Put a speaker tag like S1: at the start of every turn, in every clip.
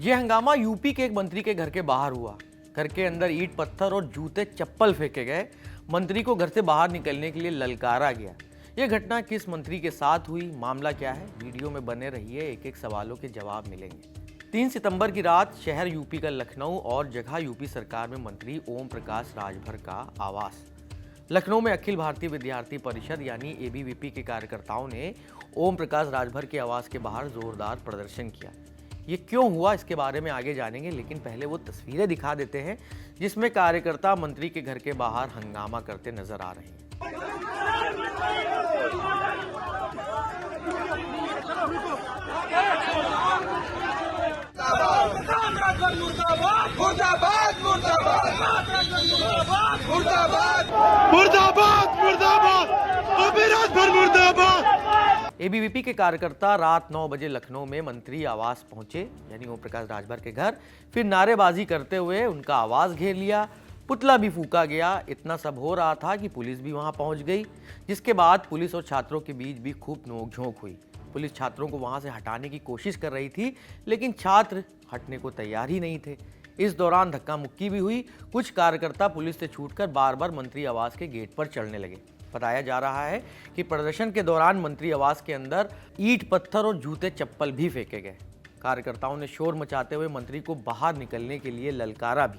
S1: ये हंगामा यूपी के एक मंत्री के घर के बाहर हुआ। घर के अंदर ईंट पत्थर और जूते चप्पल फेंके गए। मंत्री को घर से बाहर निकलने के लिए ललकारा गया। ये घटना किस मंत्री के साथ हुई, मामला क्या है, वीडियो में बने रहिए, एक एक सवालों के जवाब मिलेंगे। 3 सितंबर की रात शहर यूपी का लखनऊ और जगह यूपी सरकार में मंत्री ओम प्रकाश राजभर का आवास। लखनऊ में अखिल भारतीय विद्यार्थी परिषद यानी एबीवीपी के कार्यकर्ताओं ने ओम प्रकाश राजभर के आवास के बाहर जोरदार प्रदर्शन किया। ये क्यों हुआ, इसके बारे में आगे जानेंगे, लेकिन पहले वो तस्वीरें दिखा देते हैं जिसमें कार्यकर्ता मंत्री के घर के बाहर हंगामा करते नजर आ रहे हैं। एबीवीपी के कार्यकर्ता रात 9 बजे लखनऊ में मंत्री आवास पहुंचे, यानी ओम प्रकाश राजभर के घर। फिर नारेबाजी करते हुए उनका आवास घेर लिया, पुतला भी फूका गया। इतना सब हो रहा था कि पुलिस भी वहां पहुंच गई, जिसके बाद पुलिस और छात्रों के बीच भी खूब नोकझोंक हुई। पुलिस छात्रों को वहां से हटाने की कोशिश कर रही थी, लेकिन छात्र हटने को तैयार ही नहीं थे। इस दौरान धक्का मुक्की भी हुई। कुछ कार्यकर्ता पुलिस से छूटकर बार बार मंत्री आवास के गेट पर चढ़ने लगे। बताया जा रहा है कि प्रदर्शन के दौरान मंत्री आवास के अंदर ईंट पत्थर और जूते चप्पल भी फेंके गए। कार्यकर्ताओं ने शोर मचाते हुए मंत्री को बाहर निकलने के लिए ललकारा भी।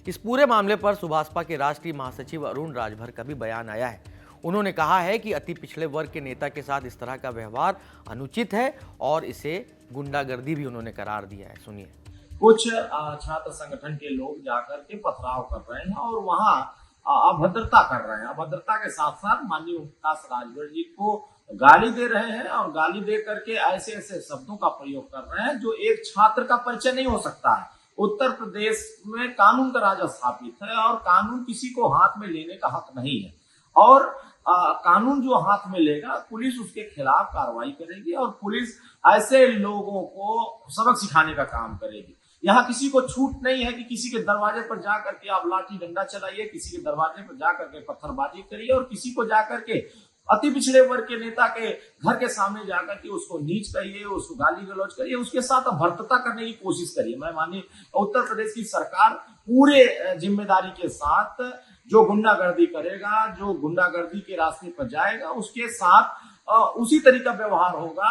S1: इस पूरे मामले पर सुभाषपा के राष्ट्रीय महासचिव अरुण राजभर का भी बयान आया है। उन्होंने कहा है कि अति पिछड़े वर्ग के नेता के साथ इस तरह का व्यवहार अनुचित है और इसे गुंडागर्दी भी उन्होंने करार दिया है। सुनिए।
S2: कुछ छात्र संगठन के लोग जाकर के पथराव कर रहे हैं और वहां अभद्रता कर रहे हैं। अभद्रता के साथ साथ माननीय ओम प्रकाश राजभर जी को गाली दे रहे हैं और गाली दे करके ऐसे ऐसे शब्दों का प्रयोग कर रहे हैं जो एक छात्र का परिचय नहीं हो सकता है। उत्तर प्रदेश में कानून का राज स्थापित है और कानून किसी को हाथ में लेने का हक नहीं है और कानून जो हाथ में लेगा पुलिस उसके खिलाफ कार्रवाई करेगी और पुलिस ऐसे लोगों को सबक सिखाने का काम करेगी। यहाँ किसी को छूट नहीं है कि किसी के दरवाजे पर जाकर के आप लाठी डंडा चलाइए, किसी के दरवाजे पर जाकर के पत्थरबाजी करिए और किसी को जाकर के अति पिछड़े वर्ग के नेता के घर के सामने जाकर के उसको नीच करिए, उसको गाली गलौज करिए, उसके साथ भर्तता करने की कोशिश करिए। मैं मानिए उत्तर प्रदेश की सरकार पूरे जिम्मेदारी के साथ जो गुंडागर्दी करेगा, जो गुंडागर्दी के रास्ते पर जाएगा, उसके साथ उसी तरीका व्यवहार होगा।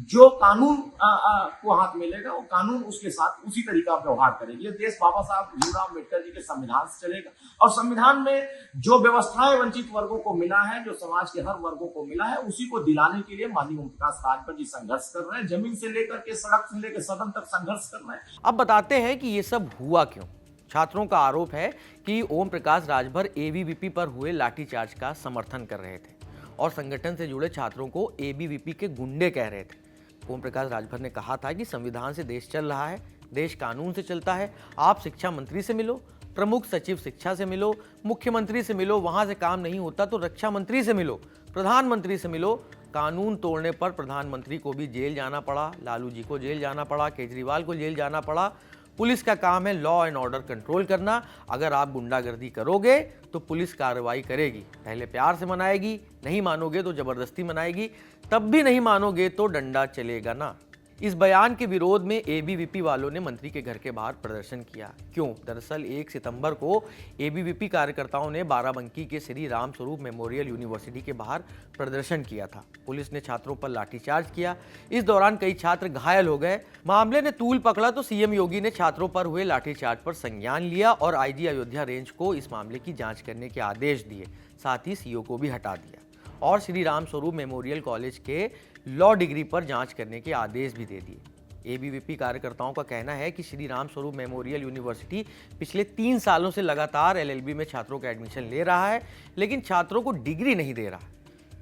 S2: जो कानून को हाथ मिलेगा वो कानून उसके साथ उसी तरीका व्यवहार करेगी। ये देश बाबा साहब भीमराव अम्बेडकर जी के संविधान से चलेगा और संविधान में जो व्यवस्थाएं वंचित वर्गों को मिला है, जो समाज के हर वर्गों को मिला है, उसी को दिलाने के लिए माननीय ओम प्रकाश राजभर जी संघर्ष कर रहे हैं। जमीन से लेकर के सड़क से लेकर सदन तक संघर्ष कर रहे हैं।
S1: अब बताते हैं कि ये सब हुआ क्यों। छात्रों का आरोप है कि ओम प्रकाश राजभर एबीवीपी पर हुए लाठीचार्ज का समर्थन कर रहे थे और संगठन से जुड़े छात्रों को एबीवीपी के गुंडे कह रहे थे। ओम प्रकाश राजभर ने कहा था कि संविधान से देश चल रहा है, देश कानून से चलता है। आप शिक्षा मंत्री से मिलो, प्रमुख सचिव शिक्षा से मिलो, मुख्यमंत्री से मिलो, वहां से काम नहीं होता तो रक्षा मंत्री से मिलो, प्रधानमंत्री से मिलो। कानून तोड़ने पर प्रधानमंत्री को भी जेल जाना पड़ा, लालू जी को जेल जाना पड़ा, केजरीवाल को जेल जाना पड़ा। पुलिस का काम है लॉ एंड ऑर्डर कंट्रोल करना। अगर आप गुंडागर्दी करोगे तो पुलिस कार्रवाई करेगी, पहले प्यार से मनाएगी, नहीं मानोगे तो जबरदस्ती मनाएगी, तब भी नहीं मानोगे तो डंडा चलेगा ना। इस बयान के विरोध में एबीवीपी वालों ने मंत्री के घर के बाहर प्रदर्शन किया। क्यों? दरअसल 1 सितंबर को एबीवीपी कार्यकर्ताओं ने बाराबंकी के श्री राम स्वरूप मेमोरियल यूनिवर्सिटी के बाहर प्रदर्शन किया था। पुलिस ने छात्रों पर लाठीचार्ज किया। इस दौरान कई छात्र घायल हो गए। मामले ने तूल पकड़ा तो सीएम योगी ने छात्रों पर हुए लाठीचार्ज पर संज्ञान लिया और आईजी अयोध्या रेंज को इस मामले की जाँच करने के आदेश दिए। साथ ही सीओ को भी हटा दिया और श्री राम स्वरूप मेमोरियल कॉलेज के लॉ डिग्री पर जांच करने के आदेश भी दे दिए। एबीवीपी कार्यकर्ताओं का कहना है कि श्री राम स्वरूप मेमोरियल यूनिवर्सिटी पिछले 3 सालों से लगातार एलएलबी में छात्रों का एडमिशन ले रहा है, लेकिन छात्रों को डिग्री नहीं दे रहा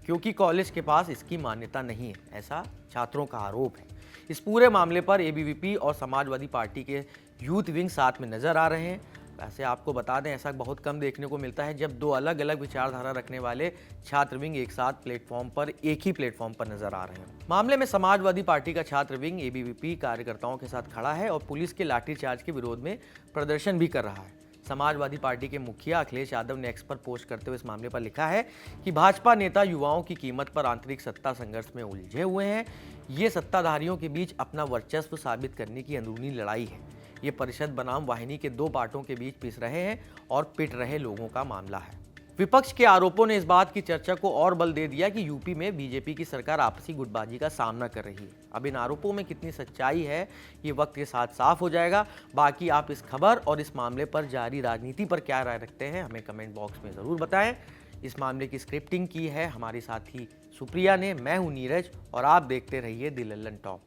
S1: क्योंकि कॉलेज के पास इसकी मान्यता नहीं है, ऐसा छात्रों का आरोप है। इस पूरे मामले पर एबीवीपी और समाजवादी पार्टी के यूथ विंग साथ में नजर आ रहे हैं। वैसे आपको बता दें, ऐसा बहुत कम देखने को मिलता है जब 2 अलग अलग विचारधारा रखने वाले छात्र विंग एक साथ एक ही प्लेटफॉर्म पर नजर आ रहे हैं। मामले में समाजवादी पार्टी का छात्र विंग एबीवीपी कार्यकर्ताओं के साथ खड़ा है और पुलिस के लाठीचार्ज के विरोध में प्रदर्शन भी कर रहा है। समाजवादी पार्टी के मुखिया अखिलेश यादव ने एक्स पर पोस्ट करते हुए इस मामले पर लिखा है कि भाजपा नेता युवाओं की कीमत पर आंतरिक सत्ता संघर्ष में उलझे हुए हैं। ये सत्ताधारियों के बीच अपना वर्चस्व साबित करने की अंदरूनी लड़ाई है। ये परिषद बनाम वाहिनी के दो पार्टों के बीच पिस रहे हैं और पिट रहे लोगों का मामला है। विपक्ष के आरोपों ने इस बात की चर्चा को और बल दे दिया कि यूपी में बीजेपी की सरकार आपसी गुटबाजी का सामना कर रही है। अब इन आरोपों में कितनी सच्चाई है ये वक्त के साथ साफ हो जाएगा। बाकी आप इस खबर और इस मामले पर जारी राजनीति पर क्या राय रखते हैं हमें कमेंट बॉक्स में ज़रूर बताएं। इस मामले की स्क्रिप्टिंग की है हमारी साथी सुप्रिया ने। मैं हूं नीरज और आप देखते रहिए दी लल्लन टॉप।